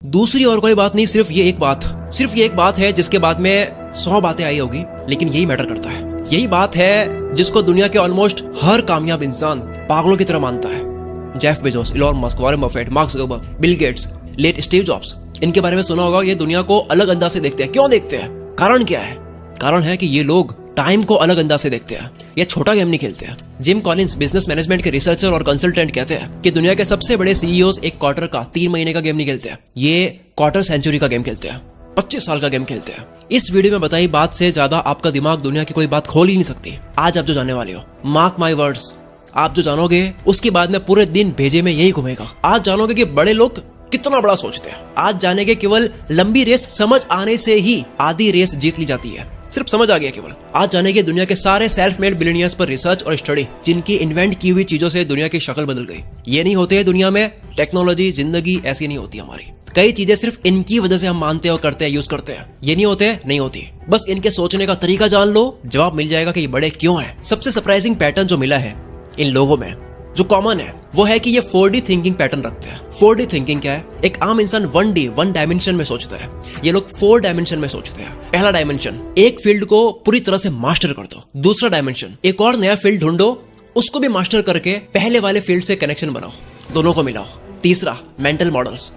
दूसरी और कोई बात नहीं, सिर्फ ये एक बात है जिसके बाद में 100 बातें आई होगी, लेकिन यही मैटर करता है। यही बात है जिसको दुनिया के ऑलमोस्ट हर कामयाब इंसान पागलों की तरह मानता है। Jeff Bezos, Elon Musk, Warren Buffett, Mark Zuckerberg, Bill Gates, late Steve Jobs, इनके बारे में सुना होगा। ये दुनिया को अलग अंदाज से देखते हैं। क्यों देखते हैं? कारण क्या है? कारण है कि ये लोग टाइम को अलग अंदाज से देखते हैं। ये छोटा गेम नहीं खेलते हैं। जिम कॉलिंस, बिजनेस मैनेजमेंट के रिसर्चर और कंसल्टेंट, कहते हैं कि दुनिया के सबसे बड़े सीईओज एक क्वार्टर का, 3 महीने का गेम नहीं खेलते हैं। ये क्वार्टर सेंचुरी का गेम खेलते हैं, 25 साल का गेम खेलते हैं। इस वीडियो में बताई बात से ज्यादा आपका दिमाग दुनिया की कोई बात खोल ही नहीं सकती। आज आप जो जानने वाले हो, मार्क माई वर्ड्स, आप जो जानोगे उसके बाद में पूरे दिन भेजे में यही घूमेगा। आज जानोगे कि बड़े लोग कितना बड़ा सोचते हैं। आज जानेंगे केवल लंबी रेस समझ आने से ही आधी रेस जीत ली जाती है। सिर्फ समझ आ गया केवल। आज जानेंगे दुनिया के सारे सेल्फ मेड बिलियनियर्स पर रिसर्च और स्टडी, जिनकी इन्वेंट की हुई चीजों से दुनिया की शक्ल बदल गई। ये नहीं होते दुनिया में टेक्नोलॉजी, जिंदगी ऐसी नहीं होती हमारी। कई चीजें सिर्फ इनकी वजह से हम मानते और करते हैं, यूज करते हैं। ये नहीं होते, नहीं होती। बस इनके सोचने का तरीका जान लो, जवाब मिल जाएगा कि ये बड़े क्यों हैं। सबसे सरप्राइजिंग पैटर्न जो मिला है इन लोगों में, जो कॉमन है, वो है कि ये 4D थिंकिंग पैटर्न रखते हैं। 4D थिंकिंग क्या है? एक आम इंसान 1D, 1 डायमेंशन में सोचता है। ये लोग 4 डायमेंशन में सोचते हैं। पहला डायमेंशन, एक फील्ड को पूरी तरह से मास्टर कर दो। दूसरा डायमेंशन, एक और नया फील्ड ढूंढो, उसको भी मास्टर करके पहले वाले फील्ड से कनेक्शन बनाओ, दोनों को मिलाओ। तीसरा, मेंटल मॉडल्स,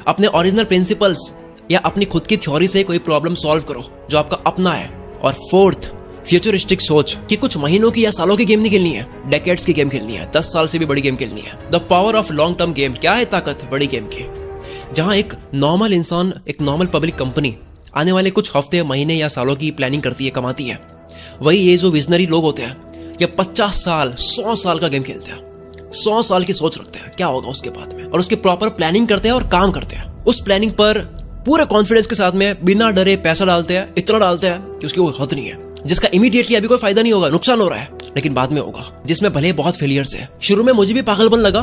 अपने ओरिजिनल प्रिंसिपल्स या अपनी खुद की थ्योरी से कोई प्रॉब्लम सॉल्व करो जो आपका अपना है। और फोर्थ, फ्यूचरिस्टिक सोच कि कुछ महीनों की या सालों की गेम नहीं खेलनी है, डेकेड्स की गेम खेलनी है, 10 साल से भी बड़ी गेम खेलनी है। The power of long term game. क्या है ताकत बड़ी गेम की? जहां एक नॉर्मल इंसान, एक नॉर्मल पब्लिक कंपनी आने वाले कुछ हफ्ते, महीने या सालों की प्लानिंग करती है, कमाती है, वही ये जो विजनरी लोग होते हैं, ये 50 साल, 100 साल का गेम खेलते हैं। 100 साल की सोच रखते हैं क्या होगा उसके बाद में, और उसकी प्रॉपर प्लानिंग करते हैं और काम करते हैं। उस प्लानिंग पर पूरे कॉन्फिडेंस के साथ में बिना डरे पैसा डालते हैं, इतना डालते हैं कि उसकी कोई हद नहीं है, जिसका इमीडिएटली अभी कोई फायदा नहीं होगा, नुकसान हो रहा है, लेकिन बाद में होगा, जिसमें भले बहुत फेलियर्स है। शुरू में मुझे भी पागलपन लगा,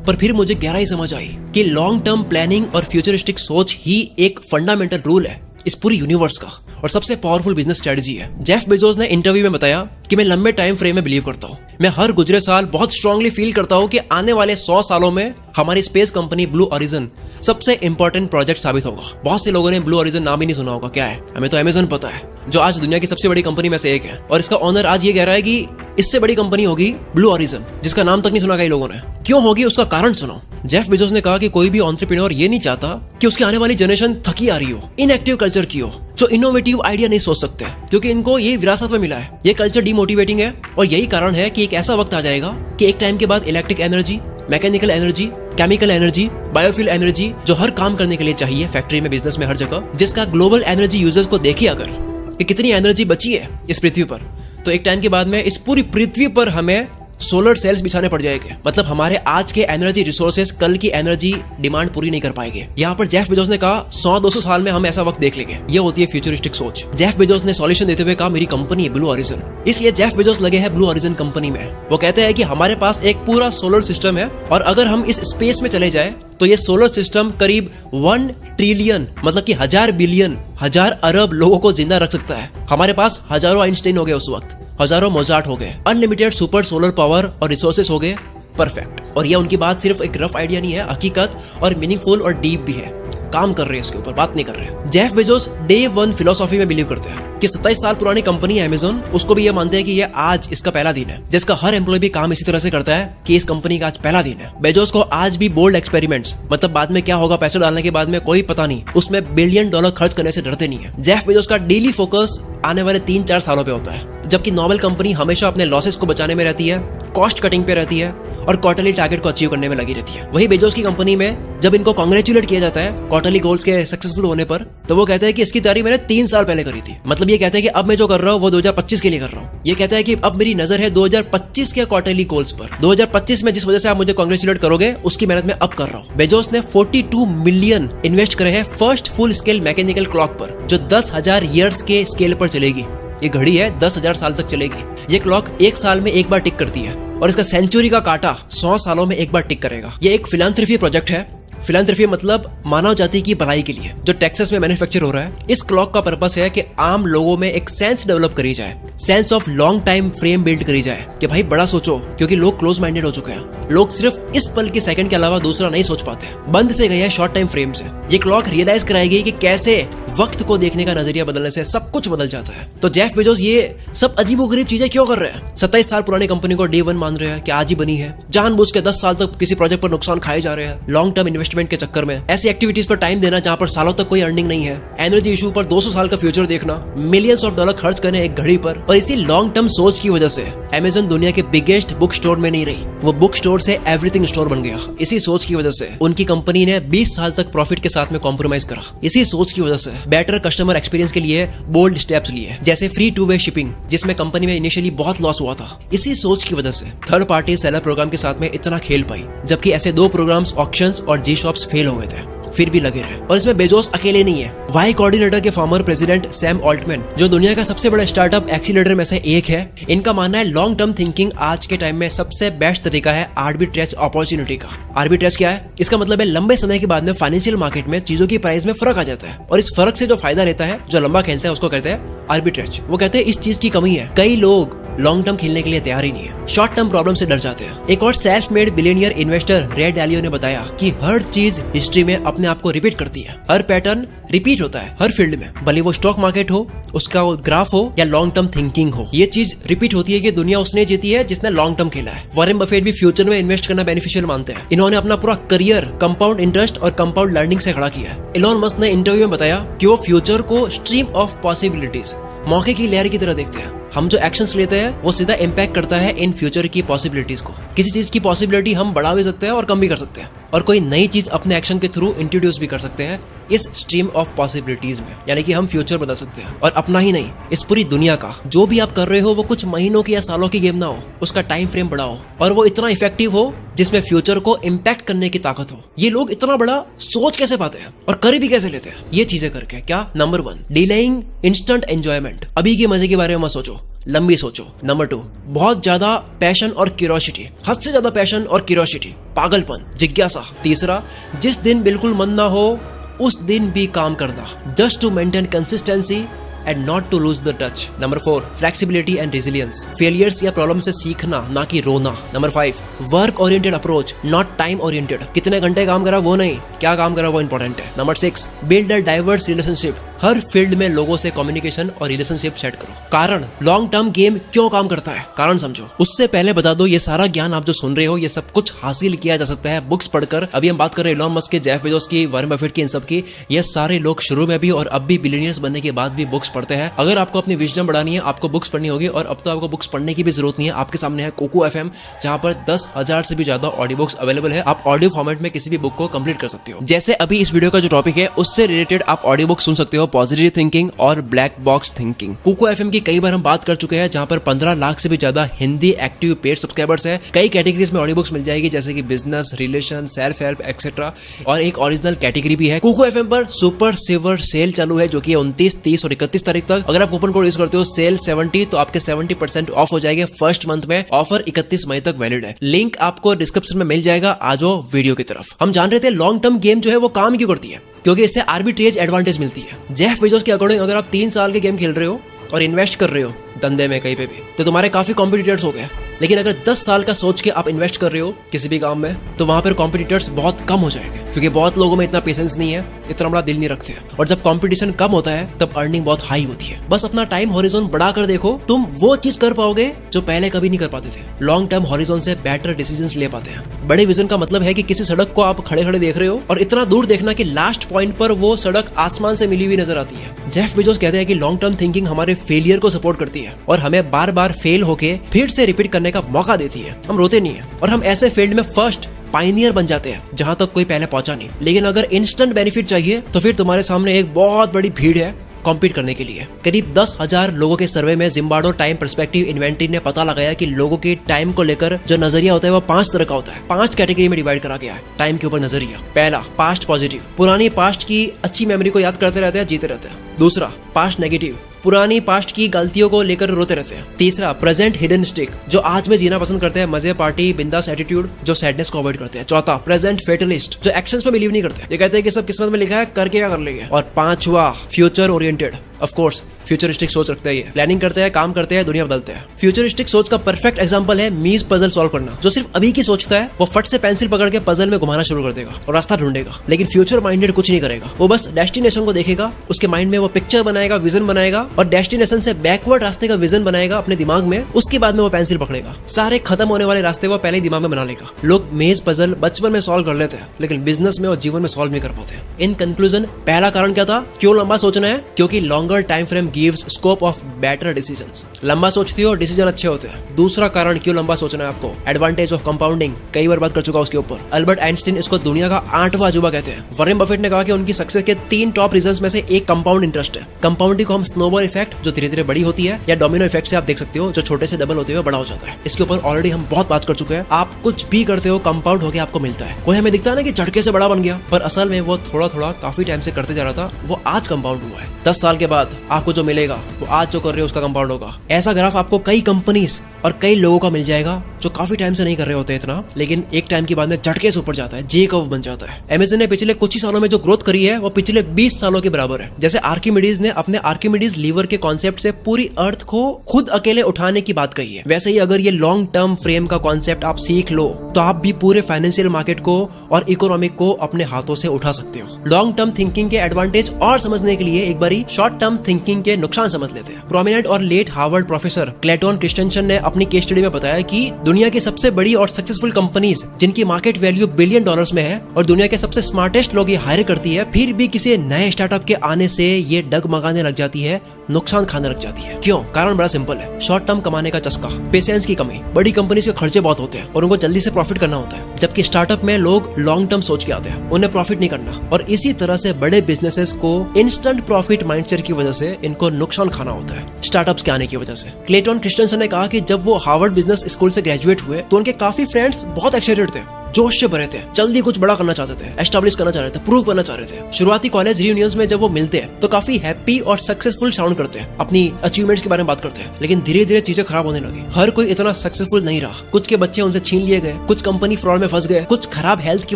पर फिर मुझे गहराई समझ आई कि लॉन्ग टर्म प्लानिंग और फ्यूचरिस्टिक सोच ही एक फंडामेंटल रूल है इस पूरी यूनिवर्स का, और सबसे पावरफुल बिजनेस स्ट्रेटजी है। जेफ बेजोस ने इंटरव्यू में बताया कि मैं लंबे टाइम फ्रेम में बिलीव करता हूँ। मैं हर गुजरे साल बहुत स्ट्रांगली फील करता हूँ कि आने वाले 100 सालों में हमारी स्पेस कंपनी ब्लू ओरिजिन सबसे इंपॉर्टेंट प्रोजेक्ट साबित होगा। बहुत से लोगों ने ब्लू ओरिजिन नाम ही नहीं सुना होगा। क्या है? हमें तो अमेज़न पता है, जो आज दुनिया की सबसे बड़ी कंपनी में से एक है, और इसका ओनर आज ये कह रहा है कि इससे बड़ी कंपनी होगी ब्लू ओरिजिन, जिसका नाम तक नहीं सुना कई लोगों ने। क्यों होगी उसका कारण सुनो। जेफ बेजोस ने कहा कि कोई भी एंटरप्रेन्योर ये नहीं चाहता कि उसकी आने वाली जनरेशन थकी आ रही हो, इनएक्टिव कल्चर की हो, जो इनोवेटिव आइडिया नहीं सोच सकते, क्योंकि इनको ये विरासत में मिला है। ये कल्चर डीमोटिवेटिंग है, और यही कारण है कि एक ऐसा वक्त आ जाएगा कि एक टाइम के बाद electric energy, mechanical energy, chemical energy, biofuel energy, जो हर काम करने के लिए चाहिए, फैक्ट्री में, बिजनेस में, हर जगह, जिसका ग्लोबल एनर्जी यूजर्स को देखिए अगर कि कितनी एनर्जी बची है इस पृथ्वी पर, तो एक टाइम के बाद में इस पूरी पृथ्वी पर हमें सोलर सेल्स बिछाने पड़ जाएंगे। मतलब हमारे आज के एनर्जी रिसोर्सेस कल की एनर्जी डिमांड पूरी नहीं कर पाएंगे। यहाँ पर जेफ बेजोस ने कहा 100-200 साल में हम ऐसा वक्त देख लेंगे। ये होती है फ्यूचरिस्टिक सोच। जेफ बेजोस ने सॉल्यूशन देते हुए कहा मेरी कंपनी है ब्लू ओरिजिन, इसलिए जेफ बेजोस लगे हैं ब्लू ओरिजिन कंपनी में। वो कहते हैं कि हमारे पास एक पूरा सोलर सिस्टम है, और अगर हम इस स्पेस में चले जाए तो ये सोलर सिस्टम करीब 1 ट्रिलियन, मतलब कि 1000 बिलियन, 1000 अरब लोगों को जिंदा रख सकता है। हमारे पास हजारों आइंस्टाइन हो गए उस वक्त, हजारों मोजार्ट हो गए, अनलिमिटेड सुपर सोलर पावर और रिसोर्सेस हो गए, परफेक्ट। और यह उनकी बात सिर्फ एक रफ आइडिया नहीं है, हकीकत और मीनिंगफुल और डीप भी है। काम कर रहे हैं इसके ऊपर, बात नहीं कर रहे हैं। जेफ बेजोस डे 1 फिलोसॉफी में बिलीव करते हैं कि 27 साल पुरानी कंपनी है अमेज़न, उसको भी ये मानते हैं कि ये आज इसका पहला दिन है, जिसका हर एम्प्लॉय भी काम इसी तरह से करता है कि इस कंपनी का आज पहला दिन है। बेजोस को आज भी बोल्ड एक्सपेरिमेंट्स, मतलब बाद में क्या होगा पैसे डालने के बाद में कोई पता नहीं, उसमें $1 बिलियन खर्च करने से डरते नहीं है। जेफ बेजोस का डेली फोकस आने वाले 3-4 सालों पे होता है, जबकि नॉर्मल कंपनी हमेशा अपने लॉसेस को बचाने में रहती है, कॉस्ट कटिंग पे रहती है, और क्वार्टरली टारगेट को अचीव करने में लगी रहती है। वही बेजोस की कंपनी में जब इनको कांग्रेचुलेट किया जाता है क्वार्टरली गोल्स के सक्सेसफुल होने पर, तो वो कहते हैं कि इसकी तैयारी मैंने 3 साल पहले करी थी। मतलब ये कहते हैं कि अब मैं जो कर रहा हूँ वो 2025 के लिए कर रहा हूँ। ये कहता है कि अब मेरी नजर है 2025 के क्वार्टरली गोल्स पर। 2025 में जिस वजह से आप मुझे कांग्रेचुलेट करोगे, उसकी मेहनत मैं अब कर रहा हूँ। बेजोस ने 42 मिलियन इन्वेस्ट करे हैं first full scale mechanical clock पर, जो 10,000 ईयर्स के स्केल पर चलेगी। ये घड़ी है 10,000 साल तक चलेगी। ये क्लॉक 1 साल में एक बार टिक करती है, और इसका सेंचुरी का कांटा 100 सालों में एक बार टिक करेगा। ये एक फिलांथ्रफी प्रोजेक्ट है फिलैंथ्रोपी मतलब मानव जाति की भलाई के लिए, जो टेक्सास में मैन्युफैक्चर हो रहा है। इस क्लॉक का पर्पस है कि आम लोगों में एक सेंस डेवलप करी जाए, sense of long time frame build करी जाए कि भाई बड़ा सोचो, क्योंकि लोग क्लोज माइंडेड हो चुके हैं। लोग सिर्फ इस पल के सेकंड के अलावा दूसरा नहीं सोच पाते, बंद से गए हैं शॉर्ट टाइम फ्रेम से। ये क्लॉक रियलाइज कराएगी कि कैसे वक्त को देखने का नजरिया बदलने से सब कुछ बदल जाता है। तो जेफ बेजोस ये सब अजीबोगरीब चीजें क्यों कर रहे हैं? 27 साल पुरानी कंपनी को डे 1 मान रहे हैं कि आज ही बनी है। जानबूझ के 10 साल तक किसी प्रोजेक्ट पर नुकसान खाए जा रहे हैं लॉन्ग टर्म इन्वेस्टमेंट के चक्कर में। ऐसी एक्टिविटीज पर टाइम देना जहां पर सालों तक कोई अर्निंग नहीं है, एनर्जी इशू पर 200 साल का फ्यूचर देखना, मिलियंस ऑफ डॉलर खर्च करने एक घड़ी पर। और इसी लॉन्ग टर्म सोच की वजह से अमेज़न दुनिया के बिगेस्ट बुक स्टोर में नहीं रही, वो बुक स्टोर से एवरीथिंग स्टोर बन गया। इसी सोच की वजह से उनकी कंपनी ने 20 साल तक प्रॉफिट के साथ में कॉम्प्रोमाइज करा। इसी सोच की वजह से बेटर कस्टमर एक्सपीरियंस के लिए बोल्ड स्टेप्स लिए, जैसे फ्री 2-वे शिपिंग, जिसमें कंपनी में इनिशियली बहुत लॉस हुआ था। इसी सोच की वजह से थर्ड पार्टी सेलर प्रोग्राम के साथ में इतना खेल पाई, जबकि ऐसे 2 प्रोग्राम्स ऑक्शंस और जी शॉप्स फेल हो गए थे, फिर भी लगे रहे। और इसमें बेजोस अकेले नहीं है। वाई कॉर्डिनेटर के फॉर्मर प्रेसिडेंट सैम ऑल्टमैन, जो दुनिया का सबसे बड़ा स्टार्टअप एक्सीलरेटर में से एक है, इनका मानना है लॉन्ग टर्म थिंकिंग आज के टाइम में सबसे बेस्ट तरीका है आर्बिट्रेज अपॉर्चुनिटी का। आर्बिट्रेज क्या है? इसका मतलब है लंबे समय के बाद में फाइनेंशियल मार्केट में चीजों की प्राइस में फर्क आ जाता है, और इस फर्क से जो फायदा लेता है, जो लंबा खेलता है, उसको कहते हैं आर्बिट्रेज। वो कहते हैं इस चीज की कमी है, कई लोग लॉन्ग टर्म खेलने के लिए तैयार ही नहीं है, शॉर्ट टर्म प्रॉब्लम से डर जाते हैं। एक और सेल्फ मेड बिलियनियर इन्वेस्टर रे डालियो ने बताया कि हर चीज हिस्ट्री में अपने आप को रिपीट करती है, हर पैटर्न रिपीट होता है हर फील्ड में, भले वो स्टॉक मार्केट हो, उसका वो ग्राफ हो, या लॉन्ग टर्म थिंकिंग हो। ये चीज रिपीट होती है कि दुनिया उसने जीती है जिसने लॉन्ग टर्म खेला है। वॉरेन बफेट भी फ्यूचर में इन्वेस्ट करना बेनिफिशियल मानते हैं। इन्होंने अपना पूरा करियर कंपाउंड इंटरेस्ट और कंपाउंड लर्निंग से खड़ा किया है। इलॉन मस्क ने इंटरव्यू में बताया कि वो फ्यूचर को स्ट्रीम ऑफ पॉसिबिलिटीज, मौके की लहर की तरह देखते हैं। हम जो एक्शंस लेते हैं वो सीधा इम्पैक्ट करता है इन फ्यूचर की पॉसिबिलिटीज को। किसी चीज की पॉसिबिलिटी हम बढ़ा भी सकते हैं और कम भी कर सकते हैं, और कोई नई चीज अपने एक्शन के थ्रू इंट्रोड्यूस भी कर सकते हैं इस स्ट्रीम ऑफ पॉसिबिलिटीज में। यानी कि हम फ्यूचर बदल सकते हैं, और अपना ही नहीं, इस पूरी दुनिया का। जो भी आप कर रहे हो वो कुछ महीनों की या सालों की गेम ना हो, उसका टाइम फ्रेम बड़ा हो, और वो इतना इफेक्टिव हो जिसमें फ्यूचर को इम्पैक्ट करने की ताकत हो। ये लोग इतना बड़ा सोच कैसे पाते हैं और कर भी कैसे लेते हैं? ये चीजें करके। क्या? Number 1, delaying instant enjoyment. अभी के मजे के बारे में मत सोचो, लंबी सोचो। नंबर 2, बहुत ज्यादा पैशन और क्यूरियोसिटी, हद से ज्यादा पैशन और क्यूरियोसिटी, पागलपन, जिज्ञासा। तीसरा, जिस दिन बिल्कुल मन ना हो उस दिन भी काम करना, just to maintain consistency and not to lose the touch. Number 4, flexibility and resilience. Failures या प्रॉब्लम से सीखना, ना कि रोना. Number 5, work oriented approach, not time oriented. कितने घंटे काम करा वो नहीं, क्या काम करा वो इंपॉर्टेंट है. Number 6, build a diverse relationship. Her field में लोगों से कम्युनिकेशन और रिलेशनशिप सेट करो। कारण, लॉन्ग टर्म गेम क्यों काम करता है, कारण समझो। उससे पहले बता दो, ये सारा ज्ञान आप जो सुन रहे हो, ये सब कुछ हासिल किया जा सकता है बुक्स पढ़कर। अभी हम बात कर रहे हैं इलॉन मस्क के, जेफ बेजोस की, वॉरेन बफेट की, इन सब की। ये सारे लोग शुरू में भी और अब भी बिलियनियर्स बनने के बाद भी बुक्स पढ़ते हैं। अगर आपको अपनी विजडम बढ़ानी है, आपको बुक्स पढ़नी होगी, और अब तो आपको बुक्स पढ़ने की भी जरूरत नहीं है। आपके सामने है कोको एफएम, जहां पर 10,000 से भी ज्यादा ऑडियो बुक्स अवेलेबल है। आप ऑडियो फॉर्मेट में किसी भी बुक को कंप्लीट कर सकते हो। जैसे अभी इस वीडियो का जो टॉपिक है उससे रिलेटेड आप ऑडियो बुक सुन सकते हो, पॉजिटिव थिंकिंग और black box thinking. Kuku FM की कई बार हम बात कर चुके हैं, जहां पर 15 लाख से भी ज्यादा हिंदी एक्टिव पेड सब्सक्राइबर्स है। कई कैटेगरीज में ऑडियो बुक्स मिल जाएगी, जैसे कि business, relation, self help etcetera, और एक ओरिजिनल कैटेगरी भी है। कोको एफएम पर सुपर सिल्वर सेल चालू है, जो कि 29, 30 और 31 तारीख तक। अगर आप कूपन कोड यूज करते हो सेल 70, तो आपके 70% ऑफ हो जाएंगे फर्स्ट मंथ में। ऑफर 31 मई तक वैलिड है। लिंक आपको डिस्क्रिप्शन में मिल जाएगा। आ जाओ वीडियो की तरफ। हम जान रहे थे लॉन्ग टर्म गेम जो है वो काम क्यों करती है, क्योंकि इससे आर्बिट्रेज एडवांटेज मिलती है। जेफ बेजोस के अकॉर्डिंग अगर आप 3 साल के गेम खेल रहे हो और इन्वेस्ट कर रहे हो धंधे में कहीं पे भी, तो तुम्हारे काफी कॉम्पिटिटर्स हो गए। लेकिन अगर 10 साल का सोच के आप इन्वेस्ट कर रहे हो किसी भी काम में, तो वहां पर कॉम्पिटिटर्स बहुत कम हो जाएंगे, क्योंकि बहुत लोगों में इतना पेशेंस नहीं है, इतना बड़ा दिल नहीं रखते हैं। और जब कंपटीशन कम होता है तब अर्निंग बहुत हाई होती है। बस अपना टाइम हॉरिजॉन बढ़ा कर देखो, तुम वो चीज कर पाओगे जो पहले कभी नहीं कर पाते थे। लॉन्ग टर्म हॉरिजॉन से बेटर डिसीजंस ले पाते हैं। बड़े विजन का मतलब है कि किसी सड़क को आप खड़े खड़े देख रहे हो और इतना दूर देखना कि लास्ट पॉइंट पर वो सड़क आसमान से मिली हुई नजर आती है। जेफ बेजोस कहते हैं कि लॉन्ग टर्म थिंकिंग हमारे फेलियर को सपोर्ट करती है और हमें बार बार फेल होके फिर से रिपीट करने का मौका देती है। हम रोते नहीं है, और हम ऐसे फील्ड में फर्स्ट पायनियर बन जाते हैं जहां तक कोई पहले पहुंचा नहीं। लेकिन अगर इंस्टेंट बेनिफिट चाहिए तो फिर तुम्हारे सामने एक बहुत बड़ी भीड़ है कॉम्पीट करने के लिए। करीब 10,000 लोगों के सर्वे में जिम्बार्डो टाइम पर्सपेक्टिव इन्वेंटरी ने पता लगाया कि लोगों के टाइम को लेकर जो नजरिया होता है वो 5 तरह का होता है। 5 कैटेगरी में डिवाइड करा गया है टाइम के ऊपर नजरिया। पहला, पास्ट पॉजिटिव, पुरानी पास्ट की अच्छी मेमोरी को याद करते रहते हैं, जीते रहते हैं। दूसरा, पास्ट नेगेटिव, पुरानी पास्ट की गलतियों को लेकर रोते रहते हैं। तीसरा, प्रेजेंट हिडन स्टिक, जो आज में जीना पसंद करते हैं, मजे, पार्टी, बिंदास एटीट्यूड, जो सैडनेस को अवॉइड करते हैं। चौथा, प्रेजेंट फेटलिस्ट, जो एक्शंस में बिलीव नहीं करते, ये कहते हैं कि सब किस्मत में लिखा है, करके क्या कर लेंगे। और पांचवा, future oriented, of course futuristic सोच रखते हैं, प्लानिंग करते हैं, काम करते हैं, दुनिया बदलते हैं। फ्यूचरिस्टिक सोच का परफेक्ट एग्जांपल है मीज पजल सॉल्व करना। जो सिर्फ अभी की सोचता है वो फट से पेंसिल पकड़ के पजल में घुमाना शुरू कर देगा और रास्ता ढूंढेगा, लेकिन फ्यूचर माइंडेड कुछ नहीं करेगा। वो बस डेस्टिनेशन को देखेगा, उसके माइंड में वो पिक्चर बनाएगा, विजन बनाएगा और डेस्टिनेशन से बैकवर्ड रास्ते का विजन बनाएगा अपने दिमाग में। उसके बाद में वो पेंसिल पकड़ेगा, सारे खत्म होने वाले रास्ते वो पहले दिमाग में बना लेगा। लोग मेज पजल बचपन में सॉल्व कर लेते हैं, लेकिन बिजनेस में और जीवन में सॉल्व नहीं कर पाते। इन कंक्लूजन, पहला कारण क्या था, क्यों लंबा सोचना है? क्योंकि longer time frame gives scope of better decisions. लंबा सोचते हो डिसीजन अच्छे होते हैं। दूसरा कारण क्यों लंबा सोचना है आपको, एडवांटेज ऑफ कंपाउंडिंग, कई बार बात कर चुका उसके ऊपर। अल्बर्ट आइंस्टीन इसको दुनिया का 8वां अजूबा कहते हैं। वॉरेन बफेट ने कहा कि उनकी सक्सेस के 3 टॉप रीजंस में से एक कंपाउंड इंटरेस्ट है। कंपाउंडिंग को हम स्नोबॉल इफेक्ट, जो धीरे धीरे बड़ी होती है, या डोमिनो इफेक्ट से आप देख सकते हो, जो छोटे से डबल होते हुए बड़ा हो जाता है। इसके ऊपर ऑलरेडी हम बहुत बात कर चुके हैं। आप कुछ भी करते हो कंपाउंड होकर आपको मिलता है। कोई हमें दिखता है ना कि झटके से बड़ा बन गया, पर असल में वो थोड़ा थोड़ा काफी टाइम से करते जा रहा था, वो आज कंपाउंड हुआ है। 10 साल के बाद आपको जो मिलेगा वो आज जो कर रहे हो उसका कंपाउंड होगा। ऐसा ग्राफ आपको कई कंपनीज और कई लोगों का मिल जाएगा जो काफी टाइम से नहीं कर रहे होते इतना, लेकिन एक टाइम के बाद में झटके से ऊपर जाता है, जे कर्व बन जाता है। अमेज़न ने पिछले कुछ ही सालों में जो ग्रोथ करी है वो पिछले 20 सालों के बराबर है। जैसे आर्किमिडीज ने अपने आर्किमिडीज लीवर के कॉन्सेप्ट से पूरी अर्थ को खुद अकेले उठाने की बात कही है, वैसे ही अगर ये लॉन्ग टर्म फ्रेम का कॉन्सेप्ट आप सीख लो तो आप भी पूरे फाइनेंशियल मार्केट को और इकोनॉमिक को अपने हाथों से उठा सकते हो। लॉन्ग टर्म थिंकिंग के एडवांटेज और समझने के लिए एक बारी शॉर्ट टर्म थिंकिंग के नुकसान समझ लेते हैं। प्रोमिनेंट और late Harvard professor Clayton Christensen ने अपनी केस स्टडी में बताया कि दुनिया की सबसे बड़ी और सक्सेसफुल कंपनीज जिनकी मार्केट वैल्यू बिलियन डॉलर्स में है और दुनिया के सबसे स्मार्टेस्ट लोग ये हायर करती है, फिर भी किसी नए स्टार्टअप के आने से ये डगमगाने लग जाती है, नुकसान खाने लग जाती है। क्यों? कारण बड़ा सिंपल है, शॉर्ट टर्म कमाने का चस्का, पेशेंस की कमी। बड़ी कंपनीज के खर्चे बहुत होते हैं और उनको जल्दी से प्रॉफिट करना होता है, जबकि स्टार्टअप में लोग लॉन्ग टर्म सोच के आते हैं, उन्हें प्रॉफिट नहीं करना। और इसी तरह से बड़े बिजनेसेस को इंस्टेंट प्रॉफिट माइंडसेट की वजह से इनको नुकसान खाना होता है स्टार्टअप्स के आने की वजह से। क्लेटन क्रिस्टेंसन ने कहा कि जब वो हार्वर्ड बिजनेस स्कूल से ग्रेजुएट हुए तो उनके काफी फ्रेंड्स बहुत एक्साइटेड थे, जोश से भरे थे, जल्दी कुछ बड़ा करना चाहते थे, एस्टैब्लिश करना चाह रहे थे, प्रूव करना चाह रहे थे। शुरुआती कॉलेज रियूनियंस में जब वो मिलते हैं तो काफी हैप्पी और सक्सेसफुल साउंड करते हैं, अपनी अचीवमेंट्स के बारे में बात करते हैं, लेकिन धीरे धीरे चीजें खराब होने लगी। हर कोई इतना सक्सेसफुल नहीं रहा, कुछ के बच्चे उनसे छीन लिए गए, कुछ कंपनी फ्रॉड में फंस गए, कुछ खराब हेल्थ की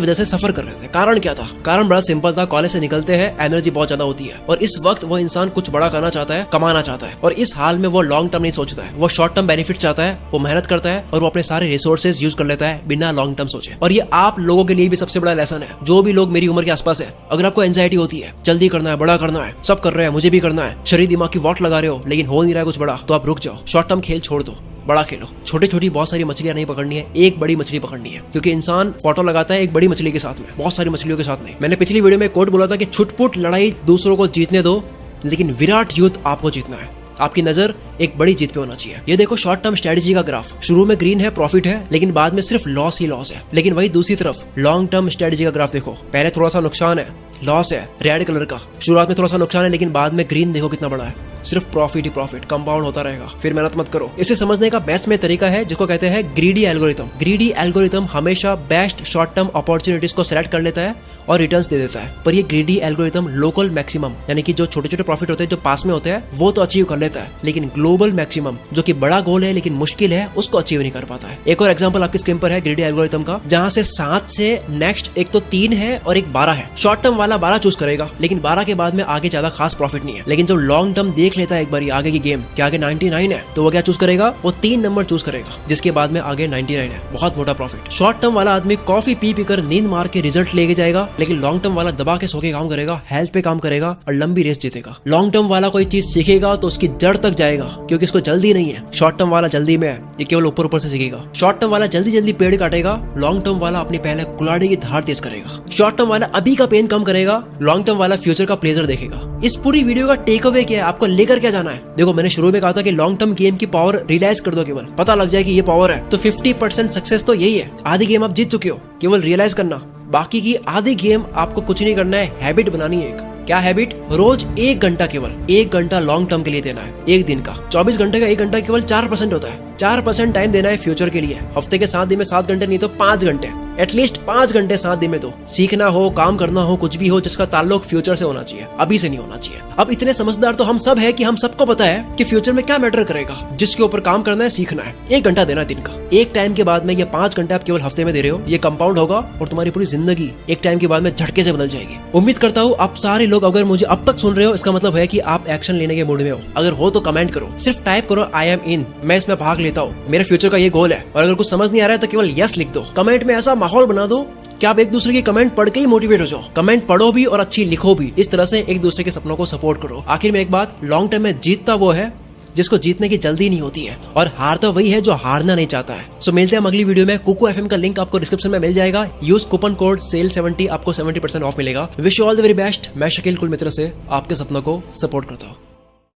वजह से सफर कर रहे थे। कारण क्या था? कारण बड़ा सिंपल था, कॉलेज से निकलते हैं एनर्जी बहुत ज्यादा होती है और इस वक्त वो इंसान कुछ बड़ा करना चाहता है, कमाना चाहता है, और इस हाल में वो लॉन्ग टर्म नहीं सोचता है, वो शॉर्ट टर्म बेनिफिट चाहता है, वो मेहनत करता है और वो अपने सारे रिसोर्सेज यूज कर लेता है बिना लॉन्ग टर्म सोचे। और ये आप लोगों के लिए भी सबसे बड़ा लेसन है। जो भी लोग मेरी उम्र के आसपास है, अगर आपको एंजाइटी होती है, जल्दी करना है, बड़ा करना है, सब कर रहे हैं, मुझे भी करना है, शरीर दिमाग की वॉट लगा रहे हो लेकिन हो नहीं रहा है कुछ बड़ा, तो आप रुक जाओ, शॉर्ट टर्म खेल छोड़ दो, बड़ा खेलो। छोटी छोटी बहुत सारी मछलियां नहीं पकड़नी है, एक बड़ी मछली पकड़नी है, क्योंकि इंसान फोटो लगाता है एक बड़ी मछली के साथ में, बहुत सारी मछलियों के साथ नहीं। मैंने पिछली वीडियो में कोट बोला था कि छुटपुट लड़ाई दूसरों को जीतने दो, लेकिन विराट युद्ध आपको जीतना है। आपकी नजर एक बड़ी जीत पे होना चाहिए। ये देखो शॉर्ट टर्म स्ट्रेटजी का ग्राफ, शुरू में ग्रीन है, प्रॉफिट है, लेकिन बाद में सिर्फ लॉस ही लॉस है। लेकिन वही दूसरी तरफ लॉन्ग टर्म स्ट्रेटजी का ग्राफ देखो, पहले थोड़ा सा नुकसान है, लॉस है, रेड कलर का, शुरुआत में थोड़ा सा नुकसान है, लेकिन बाद में ग्रीन देखो कितना बड़ा है, सिर्फ प्रॉफिट ही प्रॉफिट, कंपाउंड होता रहेगा। फिर मेहनत मत करो। इसे समझने का बेस्ट में तरीका है जिसको कहते हैं ग्रीडी एल्गोरिथम। ग्रीडी एल्गोरिथम हमेशा बेस्ट शॉर्ट टर्म अपॉर्चुनिटीज को सेलेक्ट कर लेता है और रिटर्न्स दे देता है, पर ये ग्रीडी एल्गोरिथम लोकल मैक्सिमम, यानी कि जो छोटे छोटे प्रॉफिट होते हैं जो पास में होते हैं वो तो अचीव कर लेता है, लेकिन ग्लोबल मैक्सिमम जो कि बड़ा गोल है लेकिन मुश्किल है, उसको अचीव नहीं कर पाता है। एक और एग्जांपल आपकी स्क्रीन पर है ग्रीडी एल्गोरिथम का, जहां से 7 से नेक्स्ट एक तो 3 है और एक 12 है। शॉर्ट टर्म वाला 12 चूज करेगा, लेकिन 12 के बाद में आगे ज्यादा खास प्रॉफिट नहीं है। लेकिन जो लॉन्ग टर्म देख लेता है एक बार आगे की गेम कि आगे 99 है, तो वो क्या चूज करेगा? वो 3 नंबर चूज करेगा, जिसके बाद में आगे 99 है, बहुत मोटा प्रॉफिट। शॉर्ट टर्म वाला आदमी कॉफी पी पीकर नींद मार के रिजल्ट लेके जाएगा, लेकिन लॉन्ग टर्म वाला दबा के सो के काम करेगा, हेल्थ पे काम करेगा और लंबी रेस जीतेगा। लॉन्ग टर्म वाला कोई चीज सीखेगा तो उसकी जड़ तक जाएगा, क्योंकि इसको जल्दी नहीं है। शॉर्ट टर्म वाला जल्दी में है, ये केवल ऊपर ऊपर से सीखेगा। शॉर्ट टर्म वाला जल्दी जल्दी पेड़ काटेगा, लॉन्ग टर्म वाला अपनी पहले कुल्हाड़ी की धार तेज करेगा। शॉर्ट टर्म वाला अभी का पेन कम करेगा, लॉन्ग टर्म वाला फ्यूचर का प्लेजर देखेगा। इस पूरी वीडियो का टेक अवे क्या है, आपको लेकर क्या जाना है? देखो मैंने शुरू में कहा था कि लॉन्ग टर्म गेम की पावर रियलाइज कर दो, केवल पता लग जाए कि ये पावर है, तो 50% सक्सेस तो यही है। आधी गेम आप जीत चुके हो, केवल रियलाइज करना। बाकी की आधी गेम आपको कुछ नहीं करना है, हैबिट बनानी है। एक क्या हैबिट? रोज 1 घंटा, केवल 1 घंटा लॉन्ग टर्म के लिए देना है। एक दिन का 24 घंटे का 1 घंटा केवल 4% होता है। 4% टाइम देना है फ्यूचर के लिए। हफ्ते के 7 दिन में 7 घंटे नहीं तो 5 घंटे, एटलीस्ट 5 घंटे 7 दिन में तो सीखना हो, काम करना हो, कुछ भी हो जिसका ताल्लुक फ्यूचर से होना चाहिए, अभी से नहीं होना चाहिए। अब इतने समझदार तो हम सब है कि हम सबको पता है कि फ्यूचर में क्या मैटर करेगा, जिसके ऊपर काम करना है, सीखना है। 1 घंटा देना दिन का। एक टाइम के बाद में ये 5 घंटे आप केवल हफ्ते में दे रहे हो, ये कंपाउंड होगा और तुम्हारी पूरी जिंदगी एक टाइम के बाद में झटके से बदल जाएगी। उम्मीद करता हूँ आप सारे लोग अगर मुझे अब तक सुन रहे हो, इसका मतलब है कि आप एक्शन लेने के मूड में हो। अगर हो तो कमेंट करो, सिर्फ टाइप करो आई एम इन, मैं इसमें भाग लेता हूँ, मेरे फ्यूचर का ये गोल है। और अगर कुछ समझ नहीं आ रहा है तो केवल यस लिख दो। कमेंट में ऐसा माहौल बना दो कि आप एक दूसरे की कमेंट पढ़ के ही मोटिवेट हो जाओ। कमेंट पढ़ो भी और अच्छी लिखो भी। इस तरह से एक दूसरे के सपनों को सपोर्ट करो। आखिर में एक बात, लॉन्ग टर्म में जीतता वो है जिसको जीतने की जल्दी नहीं होती है, और हारता वही है जो हारना नहीं चाहता है। सो मिलते हैं अगली वीडियो में। कुकू एफएम का लिंक आपको डिस्क्रिप्शन में मिल जाएगा। यूज कूपन कोड SALE70, आपको 70% ऑफ मिलेगा। Wish you all the very best. मैं शकील कुल मित्र से आपके सपनों को सपोर्ट करता हूँ।